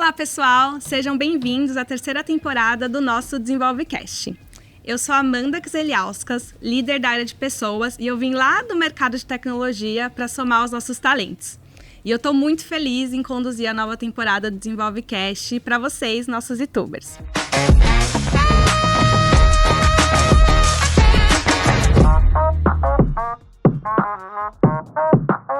Olá, pessoal! Sejam bem-vindos à terceira temporada do nosso DesenvolveCast. Eu sou a Amanda Kseliauskas, líder da área de pessoas, e eu vim lá do mercado de tecnologia para somar os nossos talentos. E eu estou muito feliz em conduzir a nova temporada do DesenvolveCast para vocês, nossos youtubers.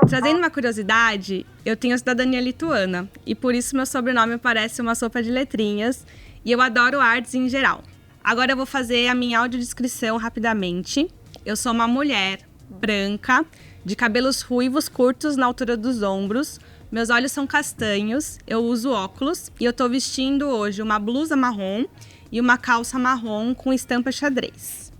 Trazendo uma curiosidade, eu tenho cidadania lituana e por isso meu sobrenome parece uma sopa de letrinhas e eu adoro artes em geral. Agora eu vou fazer a minha audiodescrição rapidamente. Eu sou uma mulher branca, de cabelos ruivos curtos na altura dos ombros, meus olhos são castanhos, eu uso óculos e eu tô vestindo hoje uma blusa marrom e uma calça marrom com estampa xadrez.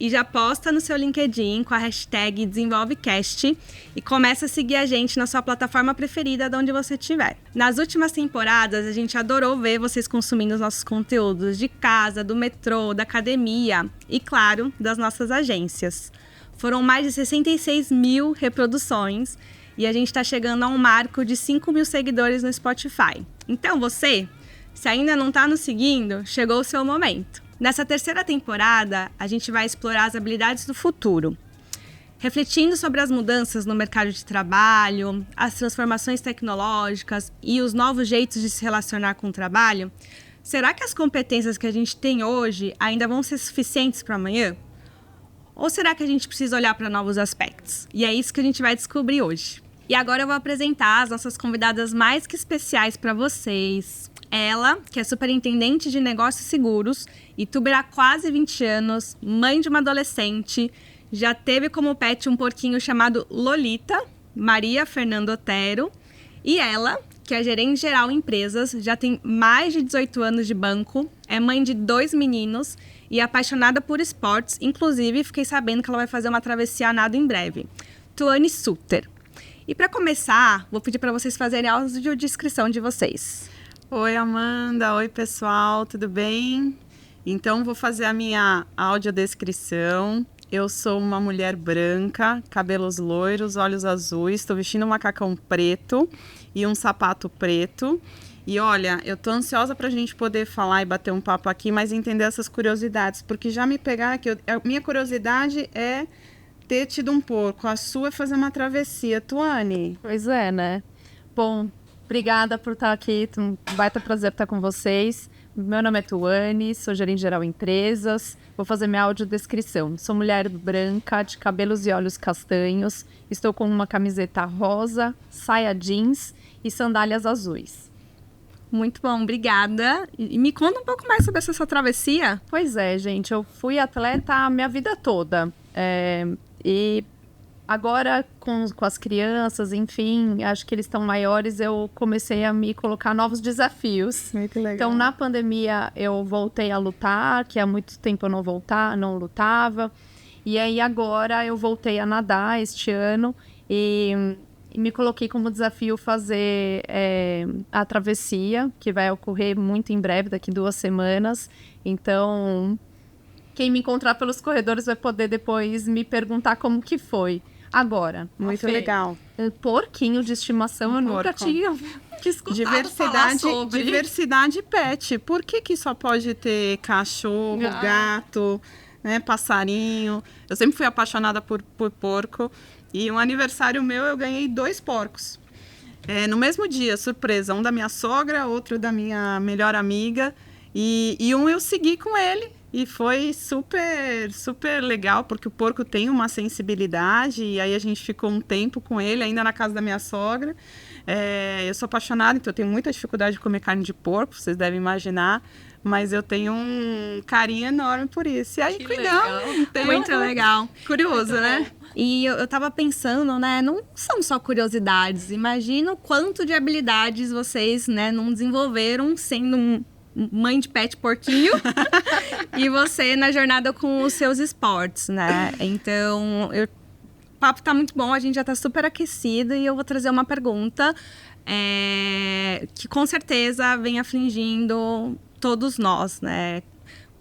E já posta no seu LinkedIn com a hashtag DesenvolveCast e começa a seguir a gente na sua plataforma preferida de onde você estiver. Nas últimas temporadas, a gente adorou ver vocês consumindo os nossos conteúdos de casa, do metrô, da academia e, claro, das nossas agências. Foram mais de 66 mil reproduções e a gente está chegando a um marco de 5 mil seguidores no Spotify. Então você, se ainda não está nos seguindo, chegou o seu momento. Nessa terceira temporada, a gente vai explorar as habilidades do futuro, refletindo sobre as mudanças no mercado de trabalho, as transformações tecnológicas e os novos jeitos de se relacionar com o trabalho. Será que as competências que a gente tem hoje ainda vão ser suficientes para amanhã? Ou será que a gente precisa olhar para novos aspectos? E é isso que a gente vai descobrir hoje. E agora eu vou apresentar as nossas convidadas mais que especiais para vocês. Ela, que é superintendente de negócios seguros, youtuber há quase 20 anos, mãe de uma adolescente, já teve como pet um porquinho chamado Lolita, Maria Fernanda Otero. E ela, que é gerente geral em empresas, já tem mais de 18 anos de banco, é mãe de 2 meninos e é apaixonada por esportes. Inclusive, fiquei sabendo que ela vai fazer uma travessia a nado em breve. Tuane Sutter. E para começar, vou pedir para vocês fazerem a audiodescrição de vocês. Oi, Amanda. Oi, pessoal. Tudo bem? Então, vou fazer a minha audiodescrição. Eu sou uma mulher branca, cabelos loiros, olhos azuis. Estou vestindo um macacão preto e um sapato preto. E olha, eu tô ansiosa pra gente poder falar e bater um papo aqui, mas entender essas curiosidades, porque já me pegaram aqui. A minha curiosidade é ter tido um porco. A sua é fazer uma travessia. Tuane? Pois é, né? Bom, obrigada por estar aqui, um baita prazer estar com vocês. Meu nome é Tuane, sou gerente geral em empresas. Vou fazer minha audiodescrição. Sou mulher branca, de cabelos e olhos castanhos. Estou com uma camiseta rosa, saia jeans e sandálias azuis. Muito bom, obrigada. E me conta um pouco mais sobre essa sua travessia. Pois é, gente, eu fui atleta a minha vida toda. E agora, com as crianças, enfim, acho que eles estão maiores, eu comecei a me colocar novos desafios. Muito legal. Então, na pandemia, eu voltei a lutar, que há muito tempo eu não lutava. E aí, agora, eu voltei a nadar este ano e me coloquei como desafio fazer a travessia, que vai ocorrer muito em breve, daqui 2 semanas. Então, quem me encontrar pelos corredores vai poder depois me perguntar como que foi. Agora, muito legal. Porquinho de estimação, eu nunca tinha escutado falar sobre. Diversidade pet. Por que só pode ter cachorro, gato, né, passarinho? Eu sempre fui apaixonada por porco. E um aniversário meu, eu ganhei 2 porcos. No mesmo dia, surpresa. Um da minha sogra, outro da minha melhor amiga. E um eu segui com ele. E foi super, super legal, porque o porco tem uma sensibilidade. E aí a gente ficou um tempo com ele, ainda na casa da minha sogra. Eu sou apaixonada, então eu tenho muita dificuldade de comer carne de porco, vocês devem imaginar. Mas eu tenho um carinho enorme por isso. E aí, que cuidamos. Muito legal. Curioso, né? E eu tava pensando, né, não são só curiosidades. Imagina o quanto de habilidades vocês, né, não desenvolveram sendo mãe de pet porquinho e você na jornada com os seus esportes, né? Então, o papo tá muito bom, a gente já tá super aquecida e eu vou trazer uma pergunta que com certeza vem afligindo todos nós, né?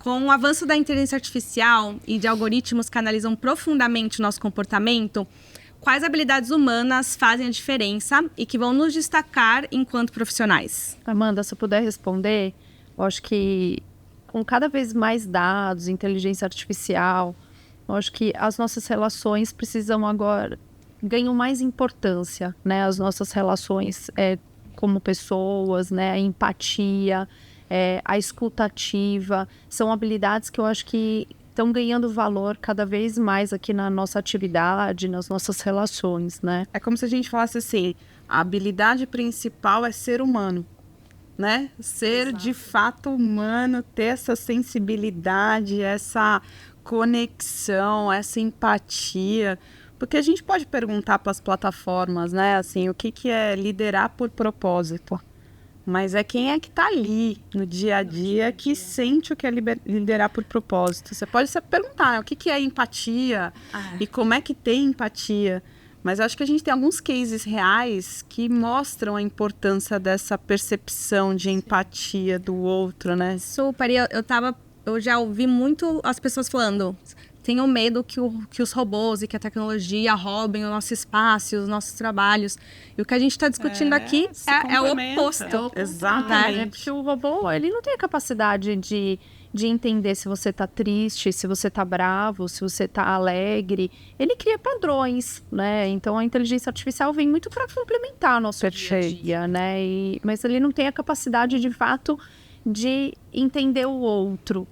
Com o avanço da inteligência artificial e de algoritmos que analisam profundamente o nosso comportamento, quais habilidades humanas fazem a diferença e que vão nos destacar enquanto profissionais? Amanda, se eu puder responder, eu acho que com cada vez mais dados, inteligência artificial, eu acho que as nossas relações precisam agora, ganham mais importância, né? As nossas relações como pessoas, né? A empatia, a escutativa, são habilidades que eu acho que estão ganhando valor cada vez mais aqui na nossa atividade, nas nossas relações, né? É como se a gente falasse assim, a habilidade principal é ser humano, né? Ser Exato. de fato humano, ter essa sensibilidade, essa conexão, essa empatia. Porque a gente pode perguntar para as plataformas, né? Assim, o que é liderar por propósito? Mas é quem é que está ali no dia a dia que sente o que é liderar por propósito. Você pode se perguntar, né? O que é empatia e como é que tem empatia. Mas eu acho que a gente tem alguns cases reais que mostram a importância dessa percepção de empatia do outro, né? Super, e eu já ouvi muito as pessoas falando, tenham medo que os robôs e que a tecnologia roubem o nosso espaço, os nossos trabalhos. E o que a gente está discutindo aqui é o oposto. Exatamente. Porque o robô, ele não tem a capacidade de entender se você tá triste, se você tá bravo, se você tá alegre. Ele cria padrões, né? Então, a inteligência artificial vem muito para complementar nosso dia a dia, né? Mas ele não tem a capacidade, de fato, de entender o outro.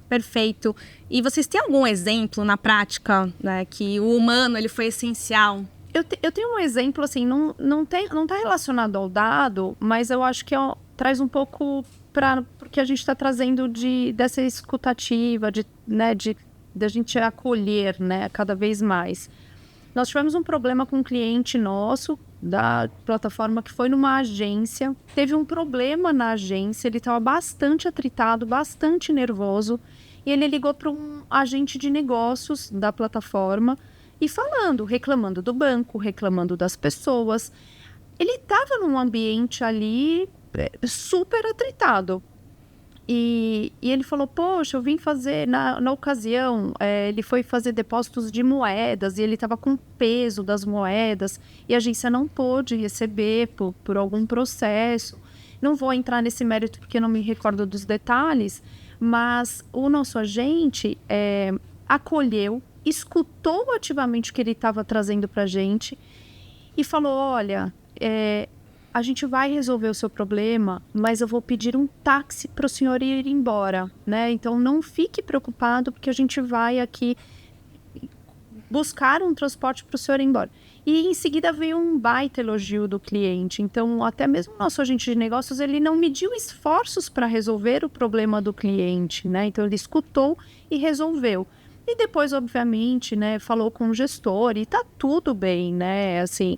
Perfeito. E vocês têm algum exemplo na prática, né, que o humano ele foi essencial? Eu tenho um exemplo, assim, não tá relacionado ao dado, mas eu acho que traz um pouco porque a gente está trazendo dessa escutativa, da gente acolher, né, cada vez mais. Nós tivemos um problema com um cliente nosso da plataforma que foi numa agência. Teve um problema na agência, ele estava bastante atritado, bastante nervoso. E ele ligou para um agente de negócios da plataforma e reclamando do banco, reclamando das pessoas. Ele estava num ambiente ali super atritado. E ele falou, poxa, eu vim fazer, na ocasião, ele foi fazer depósitos de moedas e ele estava com peso das moedas e a agência não pôde receber por algum processo. Não vou entrar nesse mérito porque não me recordo dos detalhes, mas o nosso agente acolheu, escutou ativamente o que ele estava trazendo para a gente e falou, olha, a gente vai resolver o seu problema, mas eu vou pedir um táxi para o senhor ir embora, né? Então, não fique preocupado, porque a gente vai aqui buscar um transporte para o senhor ir embora. E, em seguida, veio um baita elogio do cliente. Então, até mesmo o nosso agente de negócios, ele não mediu esforços para resolver o problema do cliente, né? Então, ele escutou e resolveu. E depois, obviamente, né, falou com o gestor e tá tudo bem, né? Assim,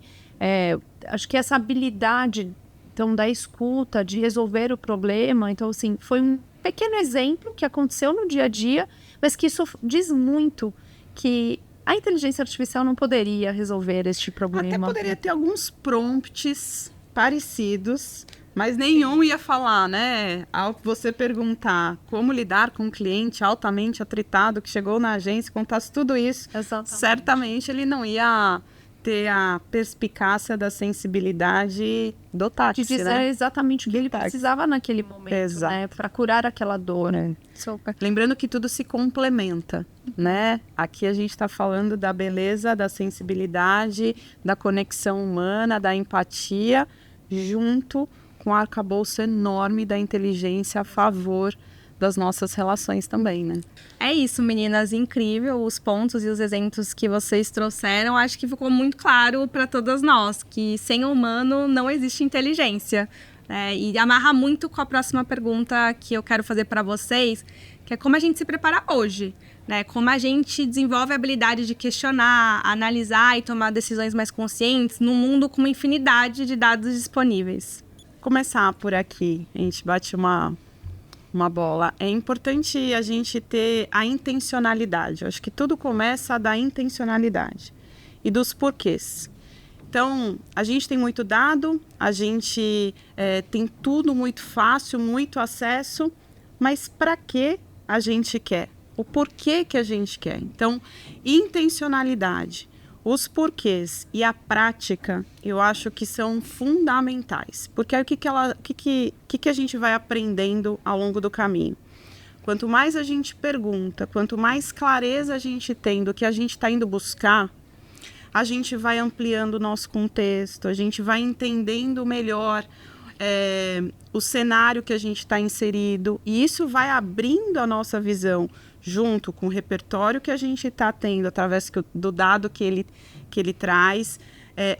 acho que essa habilidade, então, da escuta, de resolver o problema, então, assim, foi um pequeno exemplo que aconteceu no dia a dia, mas que isso diz muito que a inteligência artificial não poderia resolver este problema. Até poderia ter alguns prompts parecidos, mas nenhum ia falar, né? Ao você perguntar como lidar com um cliente altamente atritado que chegou na agência e contasse tudo isso, Exatamente. Certamente ele não ia ter a perspicácia da sensibilidade do táxi, De dizer né? exatamente o que ele precisava naquele momento, Exato. né? Para curar aquela dor. Lembrando que tudo se complementa, né? Aqui a gente está falando da beleza, da sensibilidade, da conexão humana, da empatia, junto com o arcabouço enorme da inteligência a favor das nossas relações também, né? É isso, meninas, incrível os pontos e os exemplos que vocês trouxeram. Acho que ficou muito claro para todas nós que sem humano não existe inteligência. E amarra muito com a próxima pergunta que eu quero fazer para vocês, que é como a gente se prepara hoje, né? Como a gente desenvolve a habilidade de questionar, analisar e tomar decisões mais conscientes num mundo com uma infinidade de dados disponíveis. Começar por aqui, a gente bate uma bola. É importante a gente ter a intencionalidade. Eu acho que tudo começa da intencionalidade e dos porquês. Então, a gente tem muito dado, a gente tem tudo muito fácil, muito acesso, mas para que a gente quer? O porquê que a gente quer? Então, intencionalidade. os porquês e a prática, eu acho que são fundamentais. Porque aí o que a gente vai aprendendo ao longo do caminho? Quanto mais a gente pergunta, quanto mais clareza a gente tem do que a gente está indo buscar, a gente vai ampliando o nosso contexto, a gente vai entendendo melhor o cenário que a gente está inserido, e isso vai abrindo a nossa visão junto com o repertório que a gente está tendo através do dado que ele traz,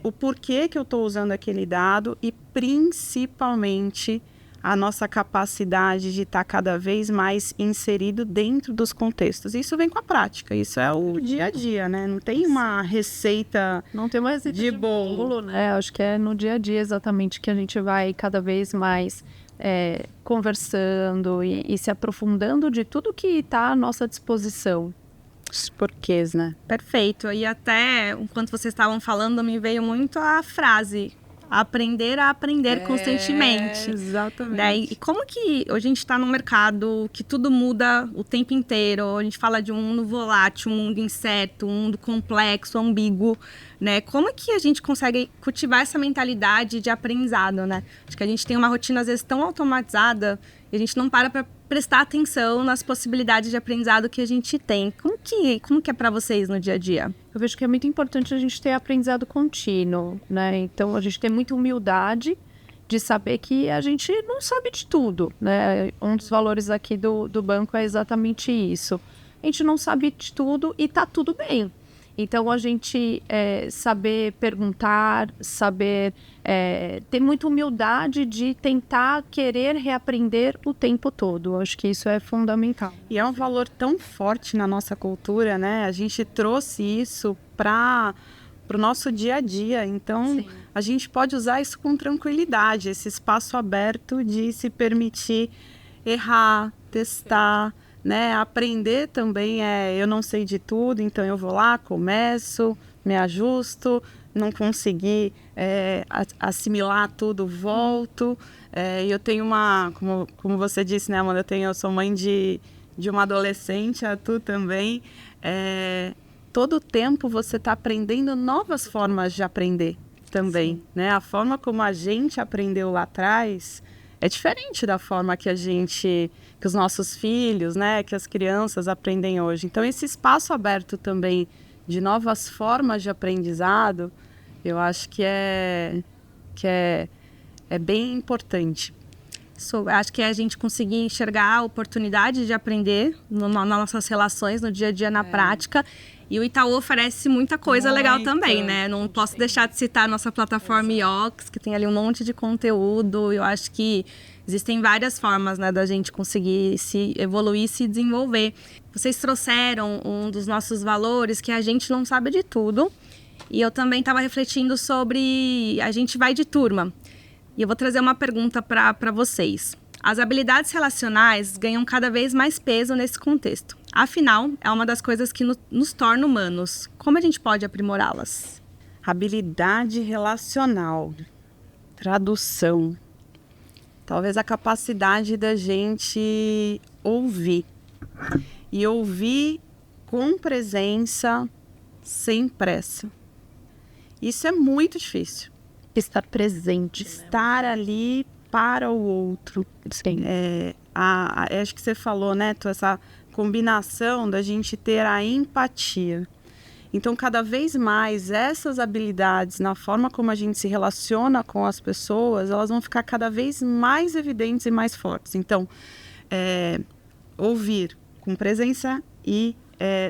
o porquê que eu estou usando aquele dado e principalmente a nossa capacidade de estar cada vez mais inserido dentro dos contextos. Isso vem com a prática, isso é o dia a dia, né? Não tem uma receita, não tem uma receita de bolo, né? Acho que é no dia a dia exatamente que a gente vai cada vez mais conversando e se aprofundando de tudo que está à nossa disposição. Os porquês, né? Perfeito. E até, enquanto vocês estavam falando, me veio muito a frase: aprender a aprender constantemente. Exatamente. Né? E como que hoje a gente está num mercado que tudo muda o tempo inteiro, a gente fala de um mundo volátil, um mundo incerto, um mundo complexo, ambíguo, né? Como que a gente consegue cultivar essa mentalidade de aprendizado, né? Acho que a gente tem uma rotina às vezes tão automatizada e a gente não para prestar atenção nas possibilidades de aprendizado que a gente tem. Como que é para vocês no dia a dia? Eu vejo que é muito importante a gente ter aprendizado contínuo, né? Então, a gente tem muita humildade de saber que a gente não sabe de tudo, né? Um dos valores aqui do banco é exatamente isso. A gente não sabe de tudo e tá tudo bem. Então, a gente saber perguntar, saber ter muita humildade de tentar querer reaprender o tempo todo. Eu acho que isso é fundamental. E é um valor tão forte na nossa cultura, né? A gente trouxe isso para o nosso dia a dia. Então, sim, a gente pode usar isso com tranquilidade, esse espaço aberto de se permitir errar, testar, né? Aprender também eu não sei de tudo, então eu vou lá, começo, me ajusto, não consegui assimilar tudo, volto. E eu tenho como você disse, né, Amanda, eu sou mãe de uma adolescente, a Tu também. Todo tempo você está aprendendo novas formas de aprender também, né? A forma como a gente aprendeu lá atrás é diferente da forma que os nossos filhos, né, que as crianças aprendem hoje. Então, esse espaço aberto também de novas formas de aprendizado, eu acho que é bem importante. Acho que é a gente conseguir enxergar a oportunidade de aprender nas nossas relações, no dia a dia, na prática. E o Itaú oferece muita coisa legal também, né? Não posso deixar de citar a nossa plataforma IOX, que tem ali um monte de conteúdo. Eu acho que existem várias formas, né, da gente conseguir se evoluir e se desenvolver. Vocês trouxeram um dos nossos valores, que a gente não sabe de tudo. E eu também estava refletindo sobre a gente vai de turma. E eu vou trazer uma pergunta para vocês. As habilidades relacionais ganham cada vez mais peso nesse contexto. Afinal, é uma das coisas que nos torna humanos. Como a gente pode aprimorá-las? Habilidade relacional, tradução, talvez a capacidade da gente ouvir. E ouvir com presença, sem pressa. Isso é muito difícil. Estar presente. Estar ali para o outro. Sim. Acho que você falou, né, essa combinação da gente ter a empatia. Então, cada vez mais, essas habilidades, na forma como a gente se relaciona com as pessoas, elas vão ficar cada vez mais evidentes e mais fortes. Então, ouvir com presença e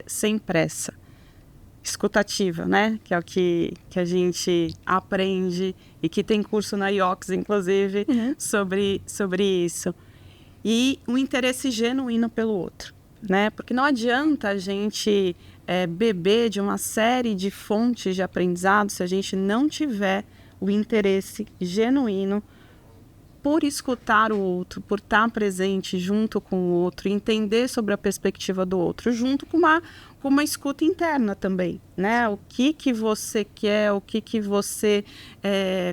sem pressa. Escutativa, né? Que é o que a gente aprende e que tem curso na IOX, inclusive, sobre isso. E um interesse genuíno pelo outro, né? Porque não adianta a gente beber de uma série de fontes de aprendizado se a gente não tiver o interesse genuíno por escutar o outro, por estar presente junto com o outro, entender sobre a perspectiva do outro, junto com uma escuta interna também, né? O que você quer,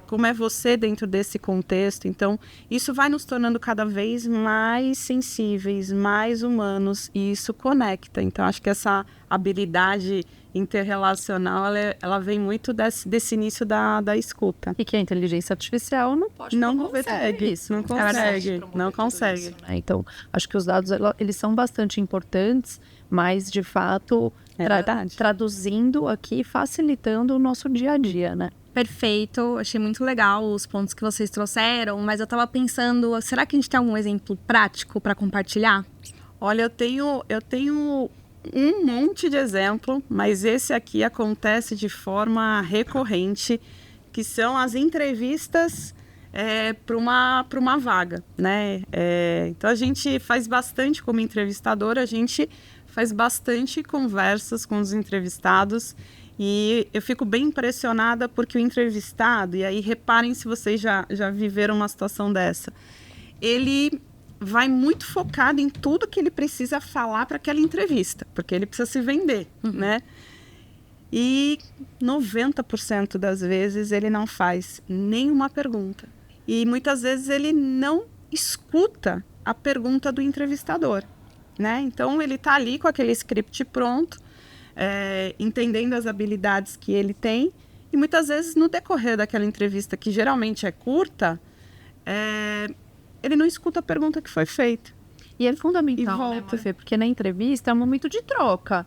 como é você dentro desse contexto. Então, isso vai nos tornando cada vez mais sensíveis, mais humanos, e isso conecta. Então, acho que essa habilidade interrelacional, ela vem muito desse início da escuta. E que a inteligência artificial não pode consegue isso. Não consegue. Isso, né? Então, acho que os dados, eles são bastante importantes, mas, de fato, traduzindo aqui, facilitando o nosso dia a dia, né? Perfeito, achei muito legal os pontos que vocês trouxeram, mas eu tava pensando, será que a gente tem algum exemplo prático para compartilhar? Olha, eu tenho um monte de exemplo, mas esse aqui acontece de forma recorrente, que são as entrevistas para uma vaga, né? Então a gente faz bastante como entrevistador, a gente faz bastante conversas com os entrevistados. E eu fico bem impressionada porque o entrevistado, e aí reparem se vocês já viveram uma situação dessa, ele vai muito focado em tudo que ele precisa falar para aquela entrevista, porque ele precisa se vender, né? E 90% das vezes ele não faz nenhuma pergunta. E muitas vezes ele não escuta a pergunta do entrevistador, né? Então ele está ali com aquele script pronto, entendendo as habilidades que ele tem, e muitas vezes no decorrer daquela entrevista, que geralmente é curta, ele não escuta a pergunta que foi feita. E é fundamental, né, Fê? Porque na entrevista é um momento de troca.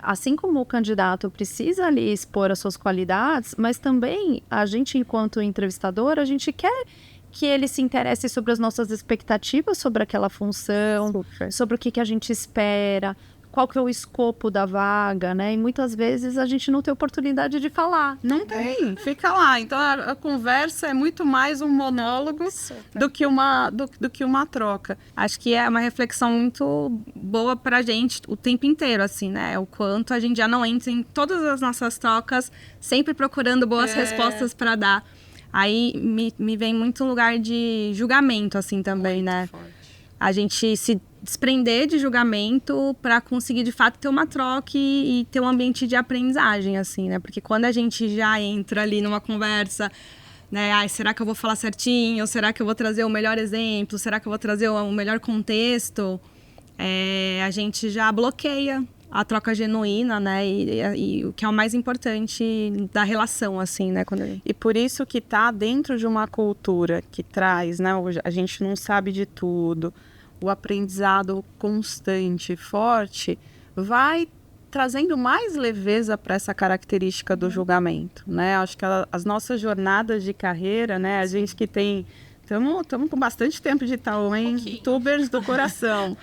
Assim como o candidato precisa ali expor as suas qualidades, mas também a gente, enquanto entrevistador, a gente quer que ele se interesse sobre as nossas expectativas sobre aquela função, sobre o que a gente espera, qual que é o escopo da vaga, né? E muitas vezes a gente não tem oportunidade de falar. Não tem, fica lá. Então a conversa é muito mais um monólogo do que uma troca. Acho que é uma reflexão muito boa pra gente o tempo inteiro, assim, né? O quanto a gente já não entra em todas as nossas trocas, sempre procurando boas respostas para dar. Aí me vem muito um lugar de julgamento, assim, também, muito, né? Forte. A gente se desprender de julgamento para conseguir, de fato, ter uma troca e ter um ambiente de aprendizagem, assim, né? Porque quando a gente já entra ali numa conversa, né? Será que eu vou falar certinho? Será que eu vou trazer o melhor exemplo? Será que eu vou trazer o melhor contexto? A gente já bloqueia a troca genuína, né? E o que é o mais importante da relação, assim, né? E por isso que tá dentro de uma cultura que traz, né? A gente não sabe de tudo. O aprendizado constante, forte, vai trazendo mais leveza para essa característica do julgamento, né? Acho que as nossas jornadas de carreira, né? A gente que tem... Estamos com bastante tempo de Itaú, hein? Youtubers do coração.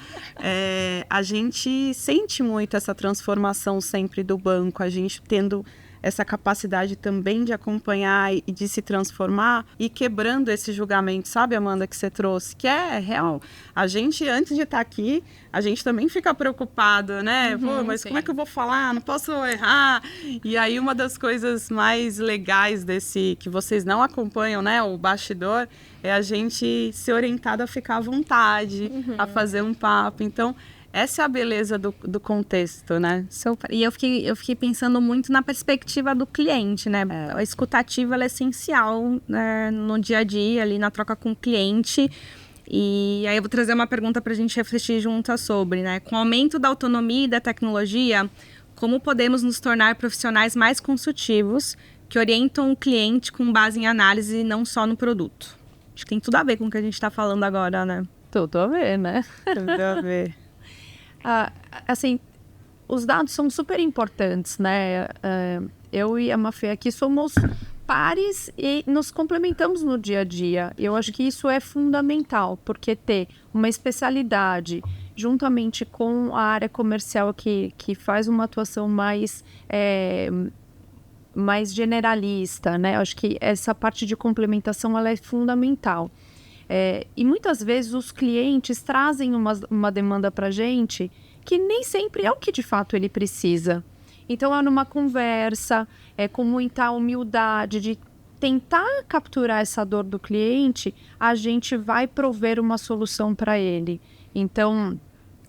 A gente sente muito essa transformação sempre do banco, a gente tendo essa capacidade também de acompanhar e de se transformar e quebrando esse julgamento, sabe, Amanda, que você trouxe, que é real. A gente, antes de estar aqui, a gente também fica preocupado, né? Pô, mas como é que eu vou falar? Não posso errar. E aí, uma das coisas mais legais desse, que vocês não acompanham, né, o bastidor, é a gente ser orientado a ficar à vontade, a fazer um papo. Então, essa é a beleza do contexto, né? E eu fiquei pensando muito na perspectiva do cliente, né? A escutativa, ela é essencial, né, no dia a dia, ali na troca com o cliente. E aí eu vou trazer uma pergunta para a gente refletir juntas sobre, né? Com o aumento da autonomia e da tecnologia, como podemos nos tornar profissionais mais consultivos, que orientam o cliente com base em análise e não só no produto? Acho que tem tudo a ver com o que a gente está falando agora, né? Tudo a ver, né? Tudo a ver. Assim, os dados são super importantes, né? Eu e a Mafê aqui somos pares e nos complementamos no dia a dia. Eu acho que isso é fundamental, porque ter uma especialidade juntamente com a área comercial que faz uma atuação mais generalista, né? Eu acho que essa parte de complementação ela é fundamental. E muitas vezes os clientes trazem uma demanda para a gente que nem sempre é o que de fato ele precisa. Então, numa conversa, com muita humildade de tentar capturar essa dor do cliente, a gente vai prover uma solução para ele. Então,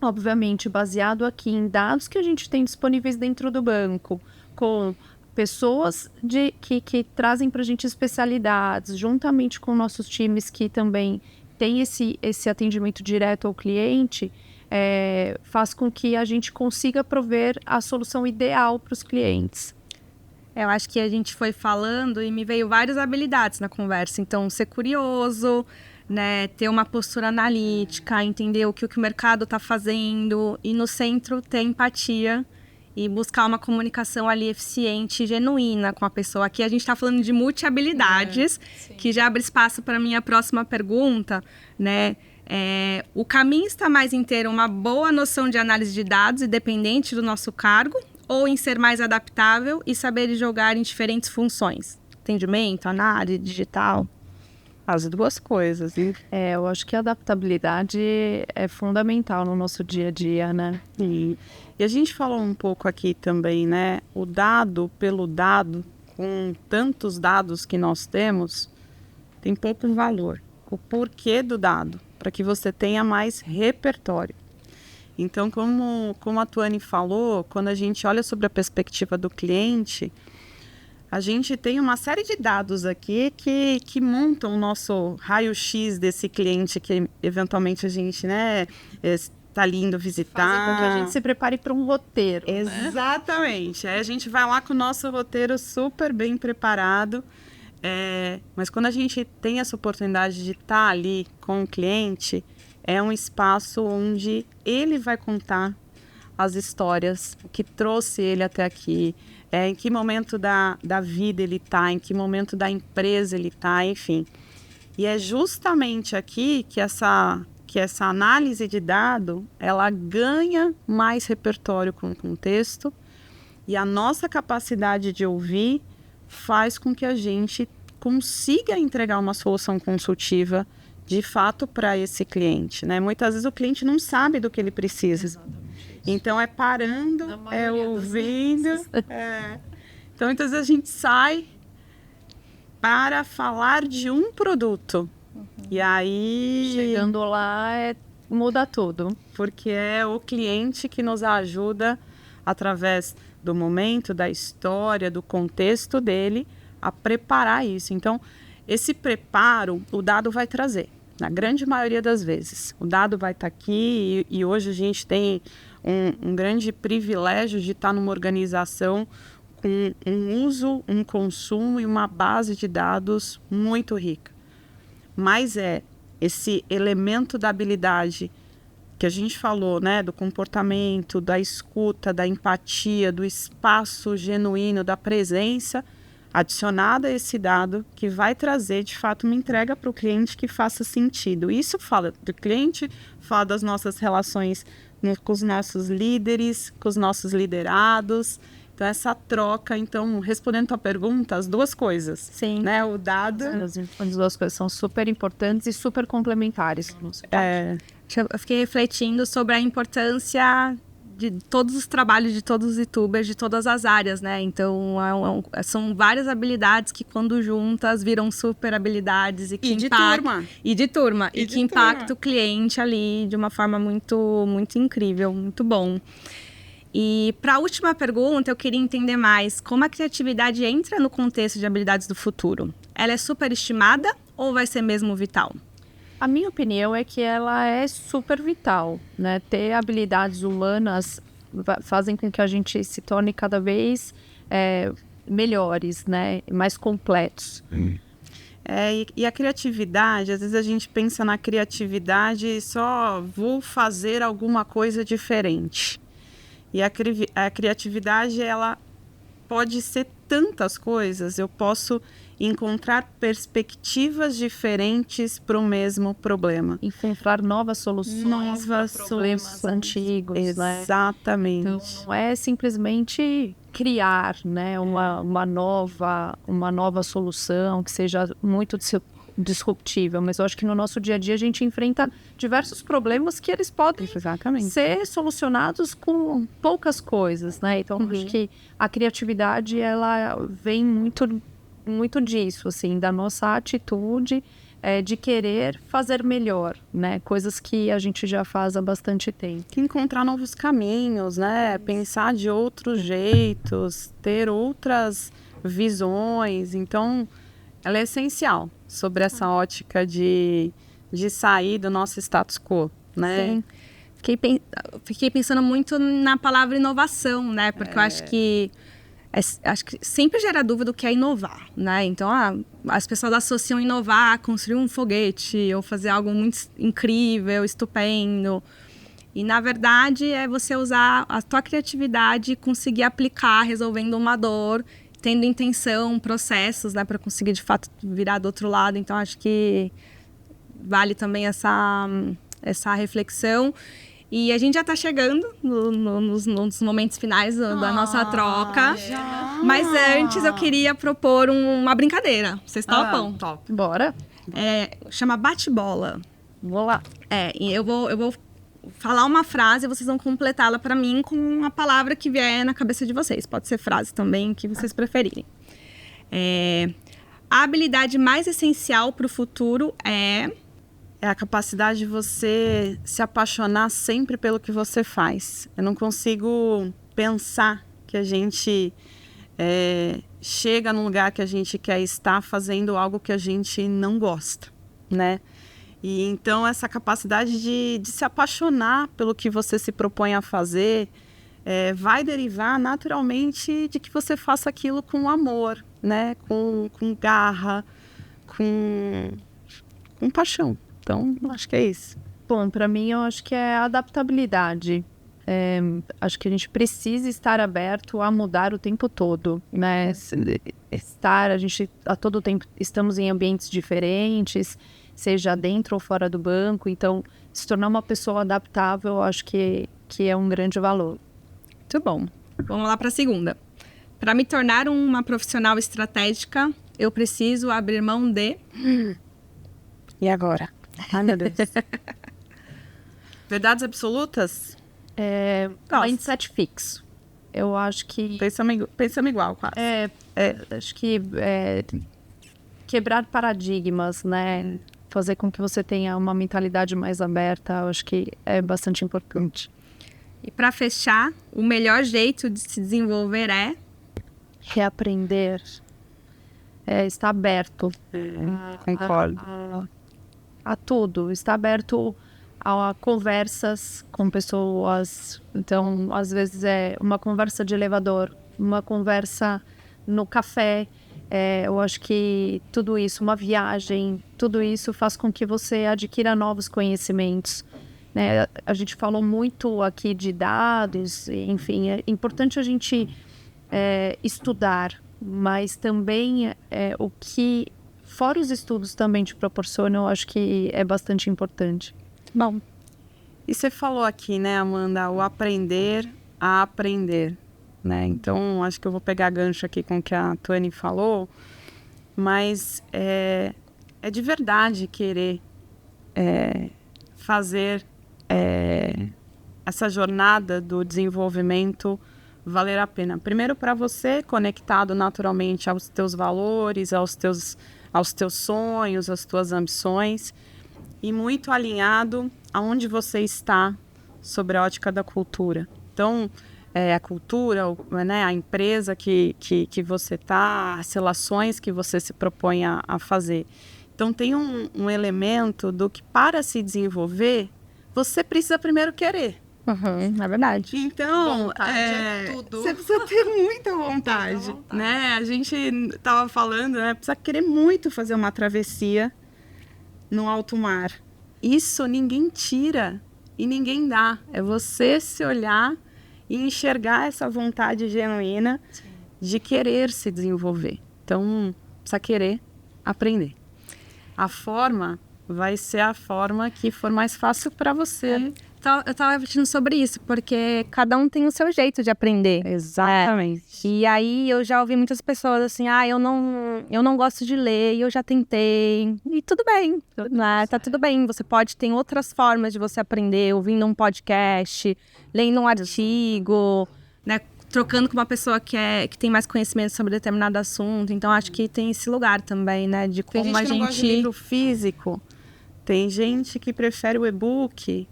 obviamente, baseado aqui em dados que a gente tem disponíveis dentro do banco, com pessoas que trazem para a gente especialidades, juntamente com nossos times que também têm esse atendimento direto ao cliente, faz com que a gente consiga prover a solução ideal para os clientes. Eu acho que a gente foi falando e me veio várias habilidades na conversa. Então, ser curioso, né, ter uma postura analítica, entender o que o mercado está fazendo e no centro ter empatia e buscar uma comunicação ali eficiente e genuína com a pessoa. Aqui a gente está falando de multi-habilidades, que já abre espaço para a minha próxima pergunta, né? O caminho está mais em ter uma boa noção de análise de dados, independente do nosso cargo, ou em ser mais adaptável e saber jogar em diferentes funções? Atendimento, análise, digital? As duas coisas. Eu acho que a adaptabilidade é fundamental no nosso dia a dia, né? E a gente falou um pouco aqui também, né? O dado pelo dado, com tantos dados que nós temos, tem pouco valor. O porquê do dado, para que você tenha mais repertório. Então, como a Tuane falou, quando a gente olha sobre a perspectiva do cliente, a gente tem uma série de dados aqui que montam o nosso raio-x desse cliente que eventualmente a gente, né, está lindo visitar. Fazem com que a gente se prepare para um roteiro. Exatamente. Aí a gente vai lá com o nosso roteiro super bem preparado. Mas quando a gente tem essa oportunidade de estar ali com o cliente, é um espaço onde ele vai contar as histórias, o que trouxe ele até aqui, em que momento da vida ele está, em que momento da empresa ele está, enfim. E é justamente aqui que essa análise de dado, ela ganha mais repertório com o contexto e a nossa capacidade de ouvir faz com que a gente consiga entregar uma solução consultiva de fato para esse cliente, né? Muitas vezes o cliente não sabe do que ele precisa. Exatamente. Então é parando, ouvindo. Então muitas vezes a gente sai para falar de um produto. E aí... Chegando lá, muda tudo. Porque é o cliente que nos ajuda através do momento, da história, do contexto dele, a preparar isso. Então, esse preparo, o dado vai trazer. Na grande maioria das vezes. O dado vai estar aqui e hoje a gente tem um grande privilégio de estar numa organização com um uso, um consumo e uma base de dados muito rica. Mas esse elemento da habilidade que a gente falou, né, do comportamento, da escuta, da empatia, do espaço genuíno, da presença, adicionada a esse dado que vai trazer, de fato, uma entrega para o cliente que faça sentido. Isso fala do cliente, fala das nossas relações com os nossos líderes, com os nossos liderados. Então, essa troca, respondendo a tua pergunta, as duas coisas. Sim. Né? O dado... As duas coisas são super importantes e super complementares. Eu fiquei refletindo sobre a importância de todos os trabalhos de todos os youtubers, de todas as áreas, né? Então, são várias habilidades que, quando juntas, viram super habilidades e que impactam... E de turma. E que impactam o cliente ali de uma forma muito, muito incrível, muito bom. E para a última pergunta, eu queria entender mais como a criatividade entra no contexto de habilidades do futuro. Ela é superestimada ou vai ser mesmo vital? A minha opinião é que ela é super vital, né? Ter habilidades humanas fazem com que a gente se torne cada vez melhores, né? Mais completos. E a criatividade, às vezes a gente pensa na criatividade e só vou fazer alguma coisa diferente. E a criatividade, ela pode ser tantas coisas. Eu posso encontrar perspectivas diferentes para o mesmo problema. Encontrar novas soluções para problemas antigos. Exatamente. Né? Então, não é simplesmente criar, né, uma nova solução que seja muito disruptível, mas eu acho que no nosso dia a dia a gente enfrenta diversos problemas que eles podem ser solucionados com poucas coisas, né? Então, acho que a criatividade, ela vem muito disso, assim, da nossa atitude de querer fazer melhor, né? Coisas que a gente já faz há bastante tempo. Encontrar novos caminhos, né? Pensar de outros jeitos, ter outras visões. Então, ela é essencial sobre essa ótica de sair do nosso status quo, né? Sim. fiquei pensando muito na palavra inovação, né? Porque eu acho que sempre gera dúvida do que é inovar, né? Então, as pessoas associam inovar a construir um foguete ou fazer algo muito incrível, estupendo. E, na verdade, é você usar a tua criatividade e conseguir aplicar resolvendo uma dor, tendo intenção, processos, né? Para conseguir, de fato, virar do outro lado. Então, acho que vale também essa reflexão. E a gente já está chegando nos momentos finais da nossa troca. Mas antes eu queria propor uma brincadeira. Vocês topam? Top. Bora. Chama bate-bola. Vou lá. E eu vou falar uma frase e vocês vão completá-la para mim com a palavra que vier na cabeça de vocês. Pode ser frase também, que vocês preferirem. A habilidade mais essencial para o futuro é a capacidade de você se apaixonar sempre pelo que você faz. Eu não consigo pensar que a gente chega num lugar que a gente quer estar fazendo algo que a gente não gosta, né? E então essa capacidade de se apaixonar pelo que você se propõe a fazer vai derivar naturalmente de que você faça aquilo com amor, né? Com garra, com paixão. Então, acho que é isso. Bom, para mim, eu acho que é adaptabilidade. Acho que a gente precisa estar aberto a mudar o tempo todo, né? A gente a todo tempo estamos em ambientes diferentes, seja dentro ou fora do banco. Então, se tornar uma pessoa adaptável, eu acho que é um grande valor. Muito bom. Vamos lá para a segunda. Para me tornar uma profissional estratégica, eu preciso abrir mão de... E agora? Ai, meu Deus. Verdades absolutas? Mindset fixo. Eu acho que... Pensamos igual, quase. Acho que quebrar paradigmas, né? Fazer com que você tenha uma mentalidade mais aberta, eu acho que é bastante importante. E para fechar, o melhor jeito de se desenvolver é... Reaprender. Estar aberto. Concordo. A tudo. Estar aberto a conversas com pessoas. Então, às vezes é uma conversa de elevador, uma conversa no café. Eu acho que tudo isso, uma viagem, tudo isso faz com que você adquira novos conhecimentos, né? A gente falou muito aqui de dados, enfim, é importante a gente estudar, mas também o que fora os estudos também te proporcionam, eu acho que é bastante importante. Bom, e você falou aqui, né, Amanda, o aprender a aprender, né? Então, acho que eu vou pegar gancho aqui com o que a Tuane falou, mas é de verdade querer fazer essa jornada do desenvolvimento valer a pena. Primeiro, para você, conectado naturalmente aos teus valores, aos teus sonhos, às tuas ambições, e muito alinhado aonde você está sobre a ótica da cultura. Então, a cultura, né, a empresa que você está, as relações que você se propõe a fazer. Então, tem um elemento do que, para se desenvolver, você precisa primeiro querer. É verdade. Então, vontade é tudo. Você precisa ter muita vontade, né? A gente estava falando, né? Precisa querer muito fazer uma travessia no alto mar. Isso ninguém tira e ninguém dá. É você se olhar e enxergar essa vontade genuína de querer se desenvolver. Então, precisa querer aprender. A forma vai ser a forma que for mais fácil para você. Eu tava refletindo sobre isso, porque cada um tem o seu jeito de aprender. Exatamente. E aí eu já ouvi muitas pessoas assim, eu não gosto de ler, e eu já tentei. E tudo bem, né? Tá tudo bem. Você tem outras formas de você aprender, ouvindo um podcast, lendo um artigo, né? Trocando com uma pessoa que tem mais conhecimento sobre determinado assunto. Então, acho que tem esse lugar também, né? De como tem gente que não gosta de livro físico, tem gente que prefere o e-book.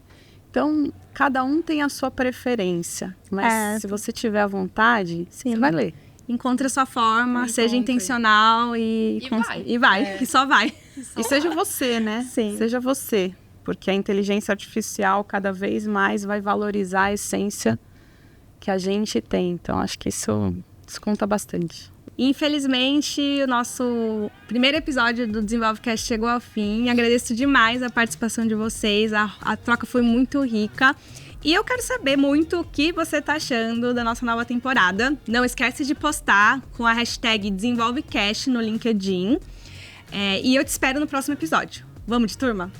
Então, cada um tem a sua preferência. Mas se você tiver à vontade, você vai ler. Encontre a sua forma, seja intencional e vai. E só vai. E seja você, né? Sim. Seja você. porque a inteligência artificial cada vez mais vai valorizar a essência que a gente tem. Então, acho que isso conta bastante. Infelizmente, o nosso primeiro episódio do DesenvolveCast chegou ao fim. Agradeço demais a participação de vocês, a troca foi muito rica. E eu quero saber muito o que você tá achando da nossa nova temporada. Não esquece de postar com a hashtag DesenvolveCast no LinkedIn. E eu te espero no próximo episódio. Vamos de turma?